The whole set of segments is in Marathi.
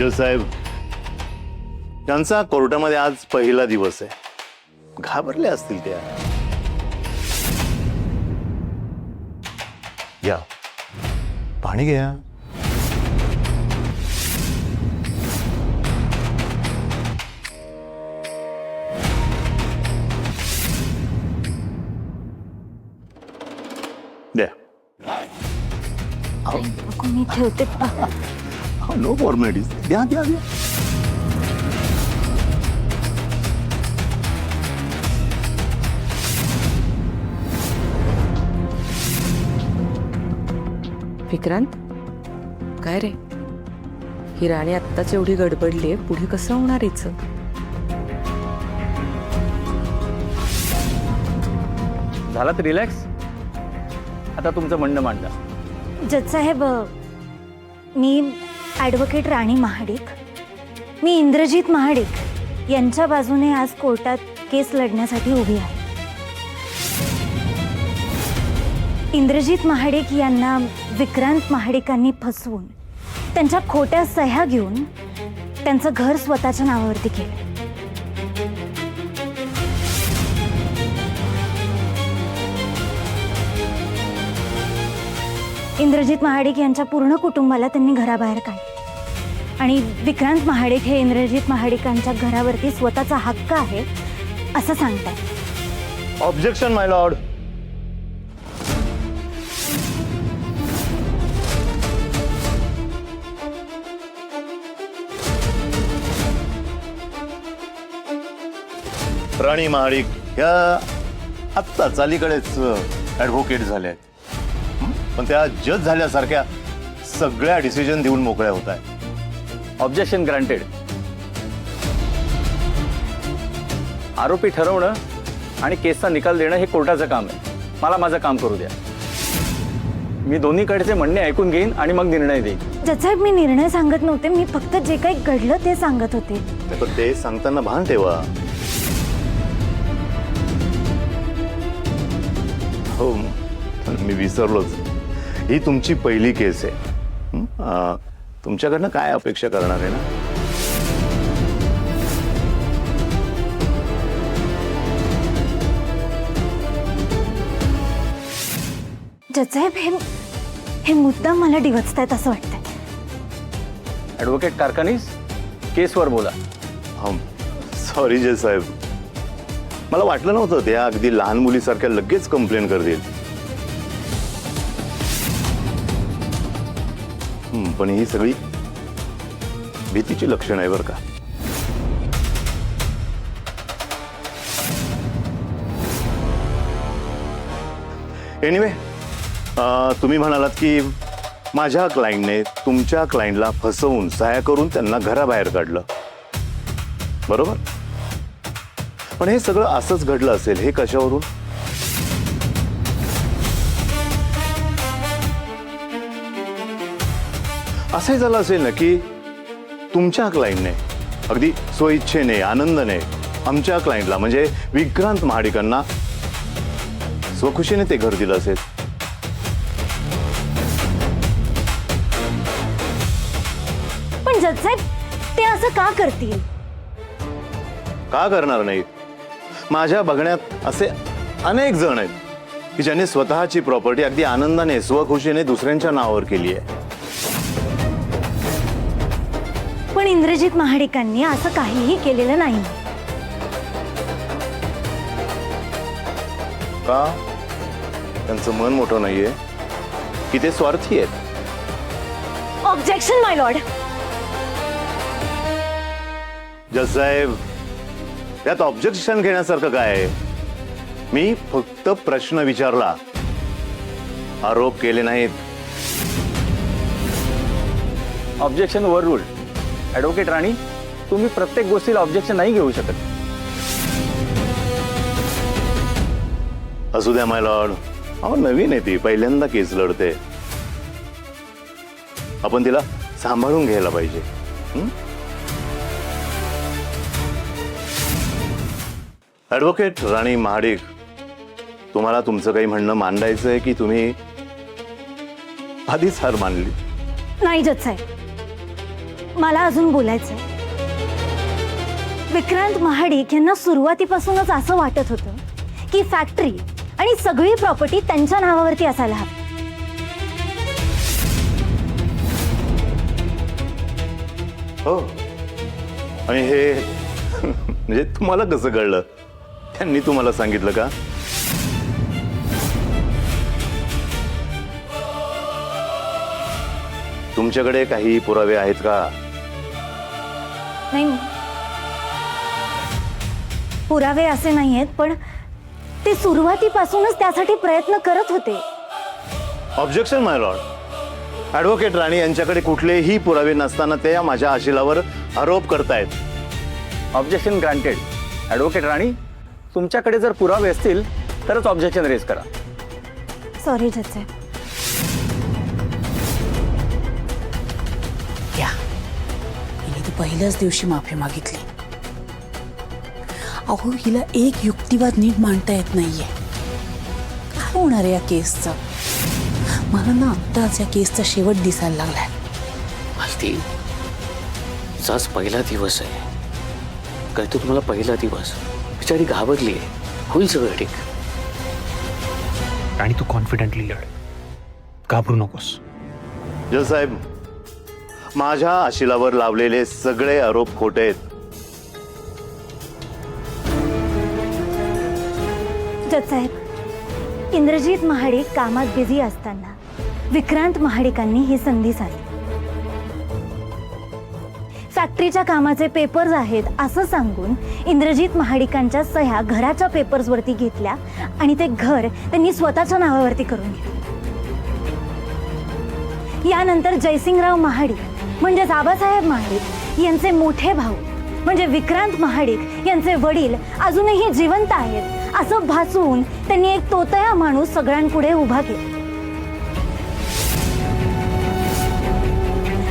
जज साहेब, त्यांचा कोर्टामध्ये आज पहिला दिवस आहे. घाबरले असतील त्या. या पाणी घ्या. द्या. मी ठेवते. No formalities. द्या द्या द्या. विक्रांत, काय रे? ही राणी आत्ताच एवढी गडबडली आहे, पुढे कसं होणार हिचं? झाला तर रिलॅक्स. आता तुमचं म्हणणं मांडा. जज साहेब, मी ॲडव्होकेट राणी महाडिक, मी इंद्रजित महाडिक यांच्या बाजूने आज कोर्टात केस लढण्यासाठी उभी आहे. इंद्रजित महाडिक यांना विक्रांत महाडिकांनी फसवून त्यांच्या खोट्या सह्या घेऊन त्यांचं घर स्वतःच्या नावावरती केलं. इंद्रजित महाडिक यांच्या पूर्ण कुटुंबाला त्यांनी घराबाहेर काढले आणि विक्रांत महाडिक हे इंद्रजित महाडिकांच्या घरावरती स्वतःचा हक्क आहे असं सांगतात. ऑब्जेक्शन माय लॉर्ड. राणी महाडिक ह्या आत्ताच अलीकडेच ॲडव्होकेट झाल्या आहेत, पण त्या जज झाल्यासारख्या सगळ्या डिसिजन देऊन मोकळ्या होत आहेत. Objection granted. आरोपी ठरवणं आणि केसचा निकाल देणं हे कोर्टाचं काम आहे. मला माझं काम करू द्या. मी दोन्हीकडचे म्हणणे ऐकून घेईन आणि मग निर्णय देईन. जजसाहेब, मी निर्णय सांगत नव्हते, मी फक्त जे काही घडलं ते सांगत होते. पण ते सांगताना भान ठेवा. हो, मी विसरलोच. ही तुमची पहिली केस आहे. तुमच्याकडनं काय अपेक्षा करणार आहे ना? जजसाहेब, हे मुद्दा मला डिवचतायत असं वाटतंय. ॲडव्होकेट कारखानीस, केसवर बोला. सॉरी जज साहेब, मला वाटलं नव्हतं त्या अगदी लहान मुलीसारख्या लगेच कंप्लेंट करतील. पण ही सगळी भीतीची लक्षण आहे बरं का. एनिवे, तुम्ही म्हणालात की माझ्या क्लायंटने तुमच्या क्लायंटला फसवून सहाय्य करून त्यांना घराबाहेर काढलं, बरोबर? पण हे सगळं असंच घडलं असेल हे कशावरून? असंही झालं असेल ना की तुमच्या क्लायंटने अगदी स्वइच्छेने आनंदाने आमच्या क्लायंटला म्हणजे विक्रांत महाडिकांना स्वखुशीने ते घर दिलं असेल. पण जजसाहेब, ते असं का करतील? का करणार नाहीत? माझ्या बघण्यात असे अनेक जण आहेत की ज्यांनी स्वतःची प्रॉपर्टी अगदी आनंदाने स्वखुशीने दुसऱ्यांच्या नावावर केली आहे. पण इंद्रजित महाडिकांनी असं काहीही केलेलं नाही. का? त्यांचं मन मोठं नाहीये की ते स्वार्थी आहेत? ऑब्जेक्शन माय लॉर्ड. जज साहेब, यात ऑब्जेक्शन घेण्यासारखं काय आहे? मी फक्त प्रश्न विचारला, आरोप केले नाहीत. Objection over ruled. ॲडव्होकेट राणी, तुम्ही प्रत्येक गोष्टीला ऑब्जेक्शन नाही घेऊ शकत. असू द्या माय लॉर्ड. अहो, नवीन आहे ती, पहिल्यांदा केस लढते. आपण तिला सांभाळून घ्यायला पाहिजे. ॲडव्होकेट राणी महाडिक, तुम्हाला तुमचं काही म्हणणं मांडायचं आहे की तुम्ही आधीच हार मानली? नाही जज साहेब, मला अजून बोलायचंय. विक्रांत महाडिक यांना सुरुवातीपासूनच असं वाटत होतं की फॅक्टरी आणि सगळी प्रॉपर्टी त्यांच्या नावावरती असायला हवी. हो. आणि हे म्हणजे तुम्हाला कसं कळलं? त्यांनी तुम्हाला सांगितलं का? तुमच्याकडे काही पुरावे आहेत का? नाही, पुरावे असे नाही आहेत, पण ते सुरुवातीपासूनच त्यासाठी प्रयत्न करत होते. ऑब्जेक्शन माय लॉर्ड. ॲडव्होकेट राणी यांच्याकडे कुठलेही पुरावे नसताना ते माझ्या आशिलावर आरोप करतायत. Objection granted. ॲडव्होकेट राणी, तुमच्याकडे जर पुरावे असतील तरच ऑब्जेक्शन रेज करा. सॉरी जज साहेब. या हिने तर पहिल्याच दिवशी माफी मागितली. अहो, हिला एक युक्तिवाद नीट मांडता येत नाहीये. काय होणार आहे या केसचं? मला ना आत्ताच या केसचा शेवट दिसायला लागलाय. मालती, आज पहिला दिवस आहे. कळतो तुम्हाला? पहिला दिवस. बिचारी घाबरली आहे. होईल सगळं ठीक. आणि तू कॉन्फिडेंटली लढ, घाबरू नकोस. जज साहेब, माझ्या आशिलावर लावलेले सगळे आरोप खोटे आहेत. जज साहेब, इंद्रजित महाडिक कामात बिझी असताना विक्रांत महाडिकांनी ही संधी साधली. फॅक्टरीच्या कामाचे पेपर्स आहेत असं सांगून इंद्रजित महाडिकांच्या सह्या घराच्या पेपर्सवरती घेतल्या आणि ते घर त्यांनी स्वतःच्या नावावरती करून घेतलं. यानंतर जयसिंगराव महाडिक म्हणजे आबासाहेब महाडिक यांचे मोठे भाऊ म्हणजे विक्रांत महाडिक यांचे वडील अजूनही जिवंत आहेत असं भासवून त्यांनी एक तोतया माणूस सगळ्यांपुढे उभा केला.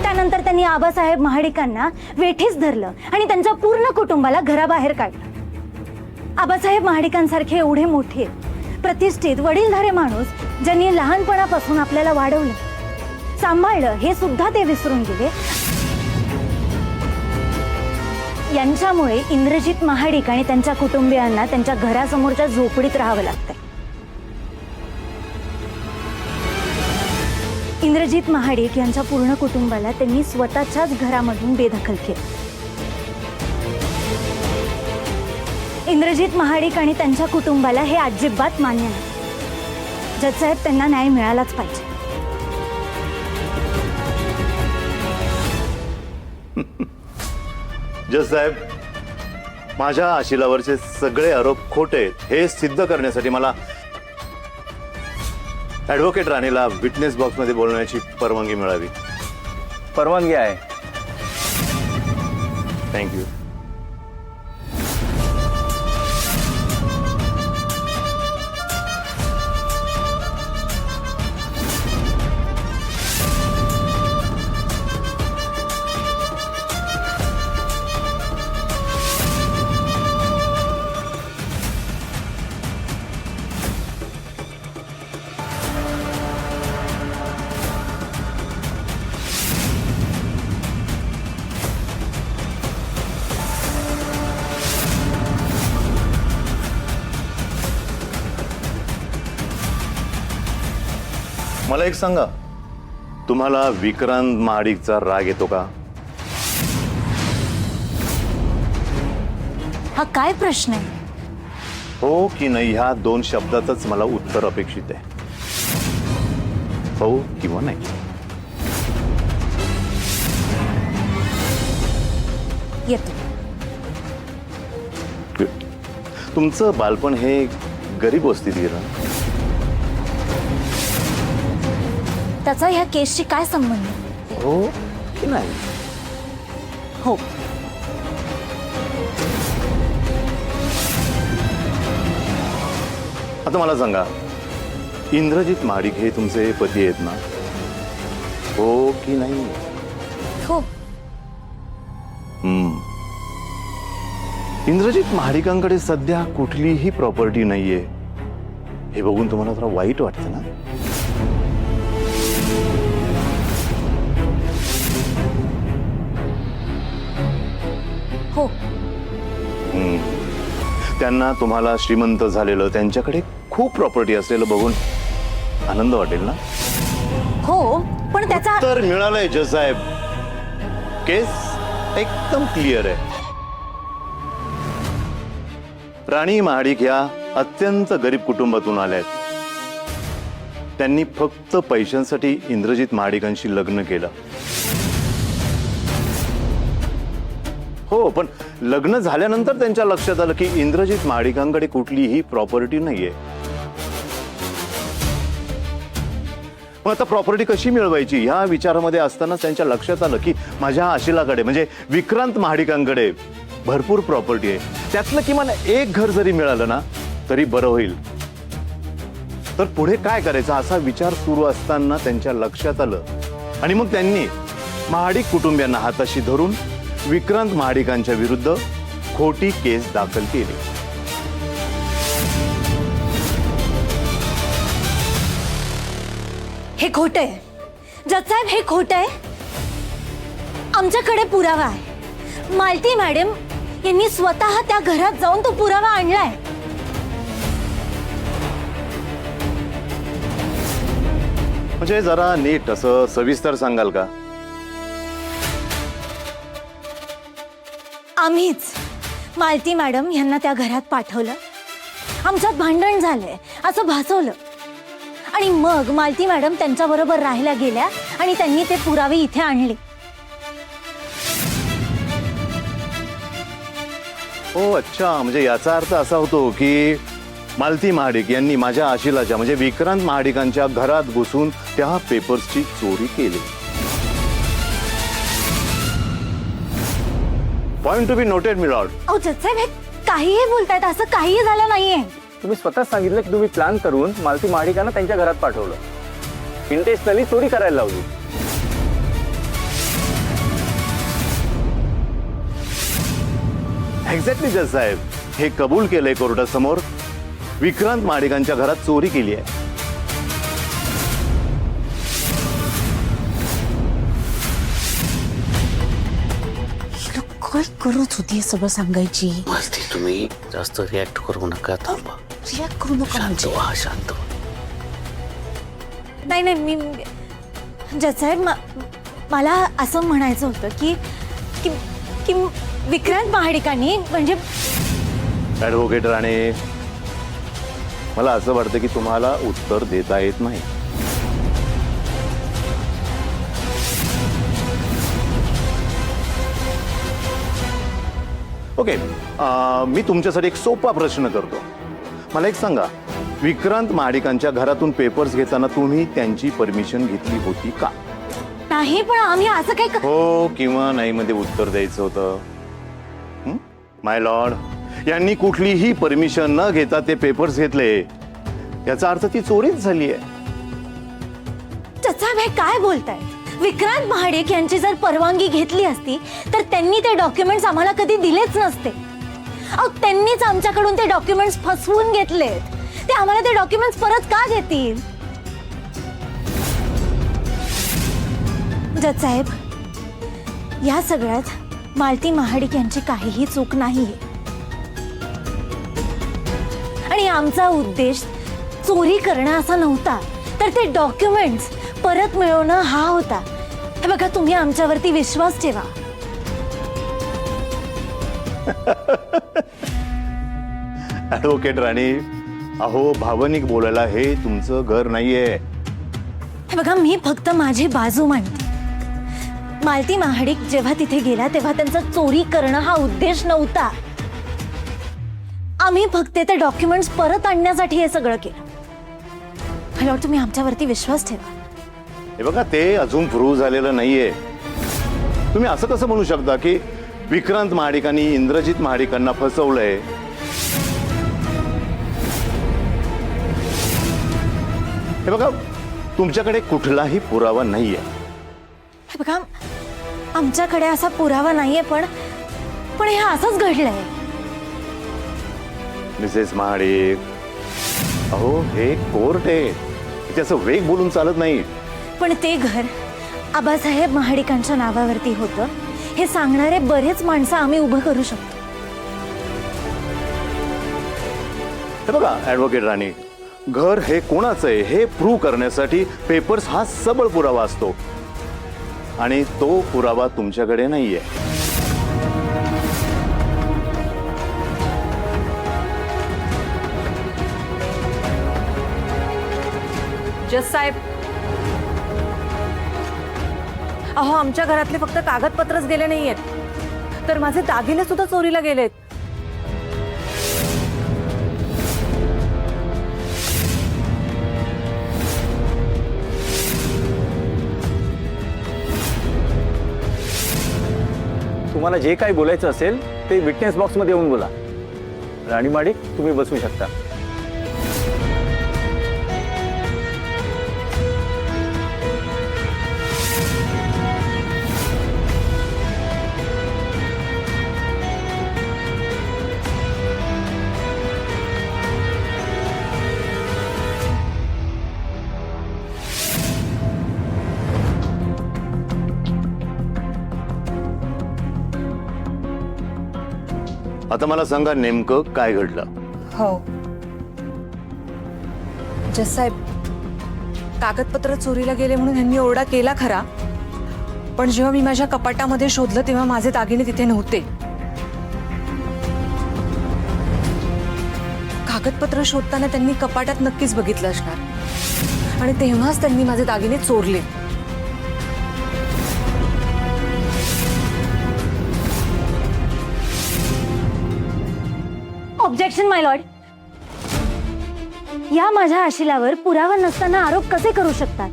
त्यानंतर त्यांनी आबासाहेब महाडिकांना वेठीस धरलं आणि त्यांच्या पूर्ण कुटुंबाला घराबाहेर काढलं. आबासाहेब महाडिकांसारखे एवढे मोठे प्रतिष्ठित वडीलधारे माणूस ज्यांनी लहानपणापासून आपल्याला वाढवलं, सांभाळलं, हे सुद्धा ते विसरून गेले. यांच्यामुळे इंद्रजित महाडिक आणि त्यांच्या कुटुंबियांना त्यांच्या घरासमोरच्या झोपडीत राहावं लागतंय. इंद्रजित महाडिक यांच्या पूर्ण कुटुंबाला त्यांनी स्वतःच्याच घरामधून बेदखल केलं. इंद्रजित महाडिक आणि त्यांच्या कुटुंबाला हे अजिबात मान्य नाही. जज साहेब, त्यांना न्याय मिळालाच पाहिजे. जज साहेब, माझ्या आशिलावरचे सगळे आरोप खोटे आहेत हे सिद्ध करण्यासाठी मला ॲडव्होकेट राणीला विटनेस बॉक्समध्ये बोलण्याची परवानगी मिळावी. परवानगी आहे. थँक्यू. मला एक सांगा, तुम्हाला विक्रांत महाडिकचा राग येतो का? हा काय प्रश्न आहे? हो की नाही ह्या दोन शब्दातच मला उत्तर अपेक्षित आहे. हो किंवा नाही. येतो. तुमचं बालपण हे गरीब वस्तीत गेलं. त्याचा ह्या केसशी काय संबंध? हो की नाही? हो. आता मला सांगा, इंद्रजित महाडिक हे तुमचे पती आहेत ना? हो की नाही? हो. इंद्रजित महाडिकांकडे सध्या कुठलीही प्रॉपर्टी नाहीये हे बघून तुम्हाला जरा वाईट वाटतं ना? हो. त्यांना तुम्हाला श्रीमंत झालेलं, त्यांच्याकडे खूप प्रॉपर्टी असलेलं बघून आनंद वाटेल ना? हो, पण त्याचा तर मिळालंय जज साहेब. केस एकदम क्लिअर आहे. राणी महाडिक या अत्यंत गरीब कुटुंबातून आल्या आहेत. त्यांनी फक्त पैशांसाठी इंद्रजित महाडिकांशी लग्न केलं. हो, पण लग्न झाल्यानंतर त्यांच्या लक्षात आलं की इंद्रजित महाडिकांकडे कुठलीही प्रॉपर्टी नाहीये. मग आता प्रॉपर्टी कशी मिळवायची ह्या विचारामध्ये असताना त्यांच्या लक्षात आलं की माझ्या आशिलाकडे म्हणजे विक्रांत महाडिकांकडे भरपूर प्रॉपर्टी आहे. त्यातलं किमान एक घर जरी मिळालं ना तरी बरं होईल. तर पुढे काय करायचं असा विचार सुरू असताना त्यांच्या लक्षात आलं आणि मग त्यांनी महाडिक कुटुंबियांना हाताशी धरून विक्रांत महाडिकांच्या विरुद्ध खोटी केस दाखल केली. हे खोट आहे जज साहेब, हे खोट आहे. आमच्याकडे पुरावा आहे. मालती मॅडम यांनी स्वतः त्या घरात जाऊन तो पुरावा आणलाय. म्हणजे जरा नीट असं सविस्तर सांगाल का? आम्हीच मालती मॅडम यांना त्या घरात पाठवलं. आमच्यात भांडण झालंय असं भासवलं आणि मग मालती मॅडम त्यांच्याबरोबर राहायला गेल्या आणि त्यांनी ते पुरावे इथे आणले. हो, अच्छा. म्हणजे याचा अर्थ असा होतो की मालती महाडिक यांनी माझ्या आशिलाच्या म्हणजे विक्रांत महाडिकांच्या घरात घुसून त्या पेपर्सची चोरी केली. Point to be noted me Lord. अहो जज साहेब, हे काहीही बोलतायत, असं काहीही झालं नाहीये. तुम्ही स्वतः सांगितलं की तुम्ही प्लॅन करून मालती महाडिकांना त्यांच्या घरात पाठवलं, इंटेन्शनली चोरी करायला लावली. एक्झॅक्टली जज साहेब, हे कबूल केलंय कोर्टासमोर. विक्रांत महाडिकांच्या घरात चोरी केली आहे. काय करत होती हे सगळं सांगायची? मस्ती, तुम्ही जास्त रिॲक्ट करू नका. थांबा, रिॲक्ट करू नका शांत म्हणजे. व्हा, शांत व्हा. नाही नाही, मी जज साहेब मला असं म्हणायचं होतं की की की विक्रांत महाडिकांनी म्हणजे ॲडव्होकेट राणे, मला असं वाटतं की तुम्हाला उत्तर देता येत नाही. ओके, मी तुमच्यासाठी एक सोपा प्रश्न करतो. मला एक सांगा, विक्रांत महाडिकांच्या घरातून पेपर्स घेताना तुम्ही त्यांची परमिशन घेतली होती का? नाही, पण आम्ही असं काही हो किंवा नाही मध्ये उत्तर द्यायचं होतं. माय लॉर्ड, यांनी कुठलीही परमिशन न घेता ते पेपर्स घेतले. याचा अर्थ ती चोरीच झाली आहे. जज साहेब, हे काय बोलताय? विक्रांत महाडिक यांची जर परवानगी घेतली असती तर त्यांनी ते डॉक्युमेंट्स आम्हाला कधी दिलेच नसते. अहो, त्यांनीच आमच्याकडून ते डॉक्युमेंट्स फसवून घेतलेत. ते आम्हाला ते डॉक्युमेंट्स परत का देतील? जज साहेब, या सगळ्यात मालती महाडिक यांची काहीही चूक नाहीये आणि आमचा उद्देश चोरी करणं असा नव्हता, तर ते डॉक्युमेंट्स परत मिळवणं हा होता. हे बघा, तुम्ही आमच्यावरती विश्वास ठेवा. ॲडव्होकेट राणी, अहो, भावनिक बोलायला हे तुमचं घर नाहीये. हे बघा, मी फक्त माझी बाजू मांडते. मालती महाडिक जेव्हा तिथे गेला तेव्हा त्यांचा चोरी करणं हा उद्देश नव्हता. आम्ही फक्त ते डॉक्युमेंट्स परत आणण्यासाठी हे सगळं केलं. मला वाटतं तुम्ही आमच्यावरती विश्वास ठेवा. हे बघा, ते अजून प्रूव्ह झालेलं नाहीये. तुम्ही असं कसं म्हणू शकता की विक्रांत महाडिकांनी इंद्रजित महाडिकांना फसवलंय? हे बघा, तुमच्याकडे कुठलाही पुरावा नाहीये. हे बघा, आमच्याकडे असा पुरावा नाहीये, पण हे असंच घडलंय. मिसेस महाडिक, अहो, हे कोर्ट आहे. इथे असं वेग बोलून चालत नाही. पण ते घर आबासाहेब महाडिकांच्या नावावरती होतं हे सांगणारे बरेच माणसं आम्ही उभं करू शकतो. हे बघा ॲडव्होकेट राणी, घर हे कोणाचं आहे हे प्रूव्ह करण्यासाठी पेपर्स हा सबळ पुरावा असतो आणि तो पुरावा तुमच्याकडे नाहीये. जज साहेब, अहो आमच्या घरातले फक्त कागदपत्रच गेले नाहीयेत तर माझे दागिने सुद्धा चोरीला गेलेत. तुम्हाला जे काही बोलायचं असेल ते विटनेस बॉक्समध्ये येऊन बोला. राणी माडिक, तुम्ही बसू शकता. आता मला सांगा नेमकं काय घडलं. हो जज साहेब, कागदपत्र चोरीला गेले म्हणून ह्यांनी ओरडा केला खरा, पण जेव्हा मी माझ्या कपाटामध्ये शोधलं तेव्हा माझे दागिने तिथे नव्हते. कागदपत्र शोधताना त्यांनी कपाटात नक्कीच बघितलं असणार आणि तेव्हाच त्यांनी माझे दागिने चोरले. ऑब्जेक्शन माय लॉर्ड. या माझ्या आशिलावर पुरावा नसताना आरोप कसे करू शकतात?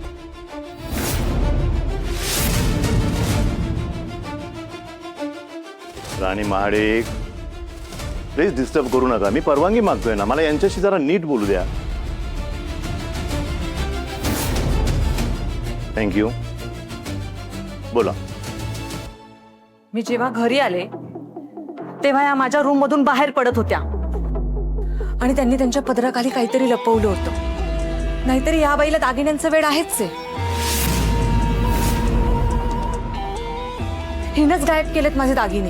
राणी महाडिक, प्लीज डिस्टर्ब करू नका. मी परवानगी मागतोय ना, मला यांच्याशी जरा नीट बोलू द्या. थँक्यू. बोला. मी जेव्हा घरी आले तेव्हा या माझ्या रूम मधून बाहेर पडत होत्या आणि त्यांनी त्यांच्या पदराखाली काहीतरी लपवलं होतं. नाहीतरी या बाईला दागिन्यांचं वेड आहेच आहे. हिनच गायब केलेत माझे दागिने.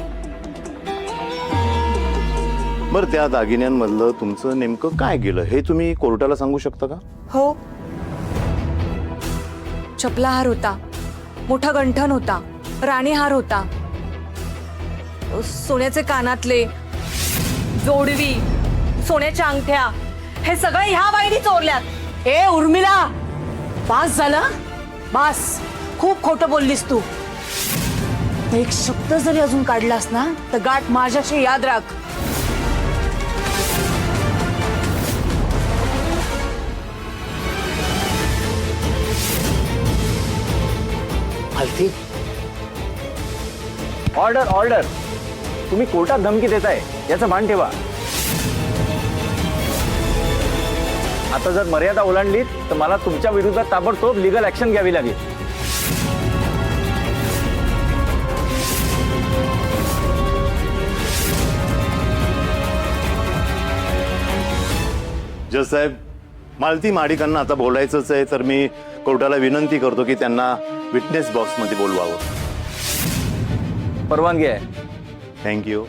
बरं, त्या दागिन्यांमधलं तुमचं नेमकं काय गेलं हे तुम्ही कोर्टाला सांगू शकता का? हो, चपला हार होता, मोठा गंठण होता, राणी हार होता, सोन्याचे कानातले, जोडवी, सोन्याच्या अंगठ्या, हे सगळं ह्या बाईनी चोरल्यात. ए उर्मिला, बास झालं, बास. खूप खोटं बोललीस तू. एक शब्द जरी अजून काढलास ना तर गाठ माझ्याशी याद राख. Malati, order order. तुम्ही कोर्टात धमकी देताय याचं भान ठेवा. आता जर मर्यादा ओलांडलीत तर मला तुमच्या विरुद्धात ताबडतोब लीगल ऍक्शन घ्यावी लागेल. जज साहेब, मालती महाडिकांना आता बोलायचंच आहे, तर मी कोर्टाला विनंती करतो की त्यांना विटनेस बॉक्समध्ये बोलवावं. परवानगी आहे. थँक्यू.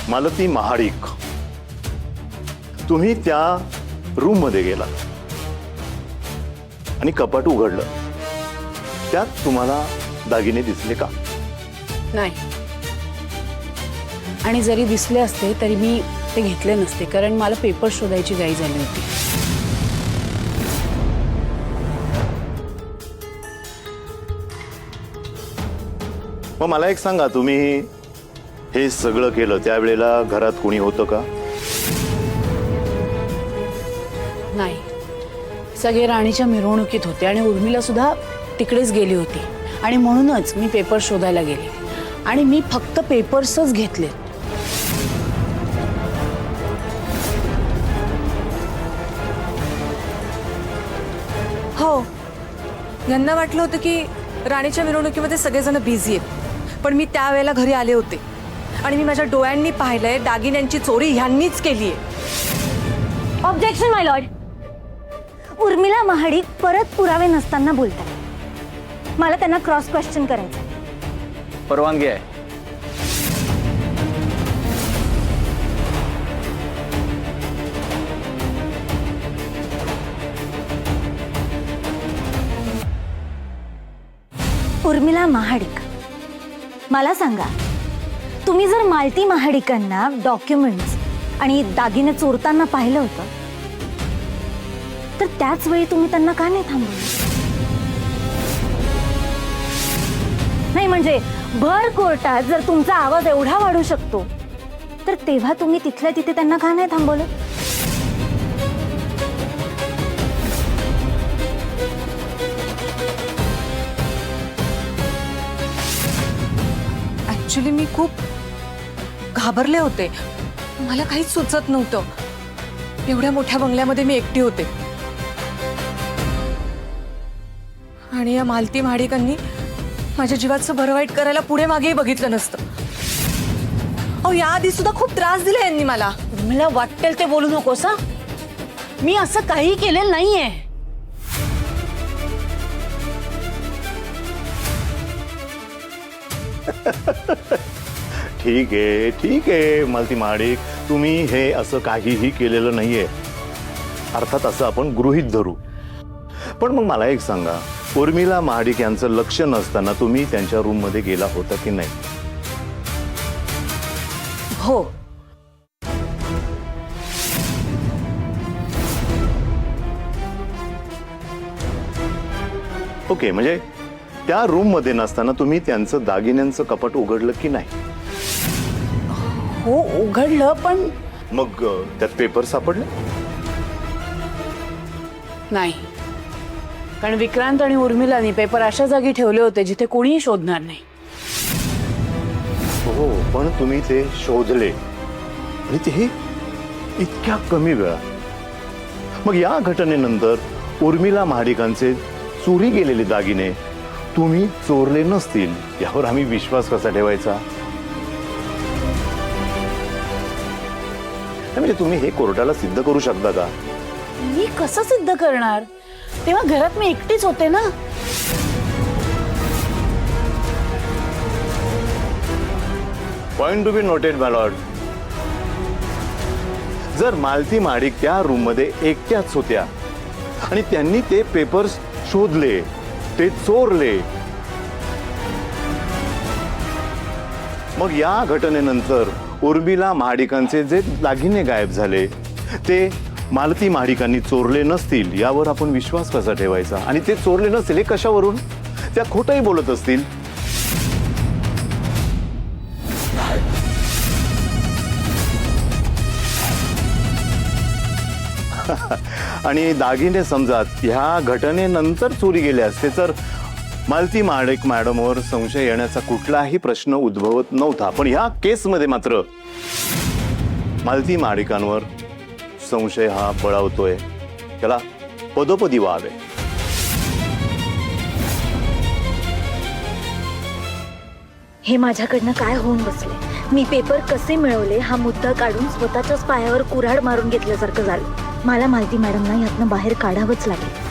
मालती महाडिक, तुम्ही त्या रूम मध्ये गेला आणि कपाट उघडलं, त्यात तुम्हाला दागिने दिसले का? नाही, आणि जरी दिसले असते तरी मी ते घेतले नसते, कारण मला पेपर शोधायची घाई झाली होती. मग मला एक सांगा, तुम्ही हे सगळं केलं त्यावेळेला घरात कोणी होतं का? नाही, सगळे राणीच्या मिरवणुकीत होते आणि उर्मिला सुद्धा तिकडेच गेली होती आणि म्हणूनच मी पेपर शोधायला गेले आणि मी फक्त पेपर्सच घेतले. हो, यांना वाटलं होतं की राणीच्या मिरवणुकीमध्ये सगळेजण बिझी आहेत, पण मी त्यावेळेला घरी आले होते आणि मी माझ्या डोळ्यांनी पाहिलंय दागिन्यांची चोरी ह्यांनीच केली आहे. ऑब्जेक्शन माय लॉर्ड. उर्मिला महाडिक परत पुरावे नसताना बोलतात. मला त्यांना क्रॉस क्वेश्चन करायचं. परवानगी आहे. उर्मिला महाडिक, मला सांगा, तुम्ही जर मालती महाडिकांना डॉक्युमेंट्स आणि दागिने चोरताना पाहिलं होतं तर त्याच वेळी तुम्ही त्यांना का नाही थांबवलं? नाही म्हणजे भर कोर्टात जर तुमचा आवाज एवढा वाढू शकतो तर तेव्हा तुम्ही तिथल्या तिथे त्यांना का नाही थांबवलं? ऍक्च्युली मी खूप घाबरले होते. मला काहीच सुचत नव्हतं. एवढ्या मोठ्या बंगल्यामध्ये मी एकटी होते आणि या मालती महाडिकांनी माझ्या जीवाचं बरं वाईट करायला पुढे मागेही बघितलं नसतं. अहो, याआधी सुद्धा खूप त्रास दिला यांनी मला. मला वाटेल ते बोलू नकोस हा. मी असं काही केलेलं नाहीये. ठीक आहे मालती महाडिक, तुम्ही हे असं काहीही केलेलं नाहीये. अर्थात असं आपण गृहीत धरू. पण मग मला एक सांगा, उर्मिला महाडिक यांचं लक्ष नसताना तुम्ही त्यांच्या रूम मध्ये गेला होता की नाही? हो. ओके, म्हणजे त्या रूम मध्ये नसताना तुम्ही त्यांचं दागिन्यांचं कपाट उघडलं की नाही? हो, उघडलं, पण मग त्यात पेपर सापडले? नाही. कारण विक्रांत आणि उर्मिलानी पेपर अशा जागी ठेवले होते जिथे कोणीही शोधणार नाही. हो, पण तुम्ही ते शोधले आणि तेही इतक्या कमी वेळात. मग या घटनेनंतर उर्मिला महाडिकांचे चोरी गेलेले दागिने तुम्ही चोरले नसतील यावर आम्ही विश्वास कसा ठेवायचा? म्हणजे तुम्ही हे कोर्टाला सिद्ध करू शकता का? मी कसं सिद्ध करणार? तेव्हा घरात मी एकटीच होते ना. Point to be noted my Lord. जर मालती महाडिक त्या रूम मध्ये एकट्याच होत्या आणि त्यांनी ते पेपर्स शोधले, ते चोरले, मग या घटनेनंतर उर्मिला महाडिकांचे जे दागिने गायब झाले ते मालती महाडिकांनी चोरले नसतील यावर आपण विश्वास कसा ठेवायचा? आणि ते चोरले नसतील हे कशावरून? त्या खोटंही बोलत असतील. आणि दागिने समजा ह्या घटनेनंतर चोरी गेले असते तर मालती महाडिक मॅडमवर संशय येण्याचा कुठलाही प्रश्न उद्भवत नव्हता. पण ह्या केसमध्ये मात्र मालती महाडिकांवर संशय हा बळावतोय. त्याला पदोपदी वाव आहे. हे माझ्याकडनं काय होऊन बसले? मी पेपर कसे मिळवले हा मुद्दा काढून स्वतःच्याच पायावर कुऱ्हाड मारून घेतल्यासारखं झालं. मला मालती मॅडमना यातनं बाहेर काढावंच लागेल.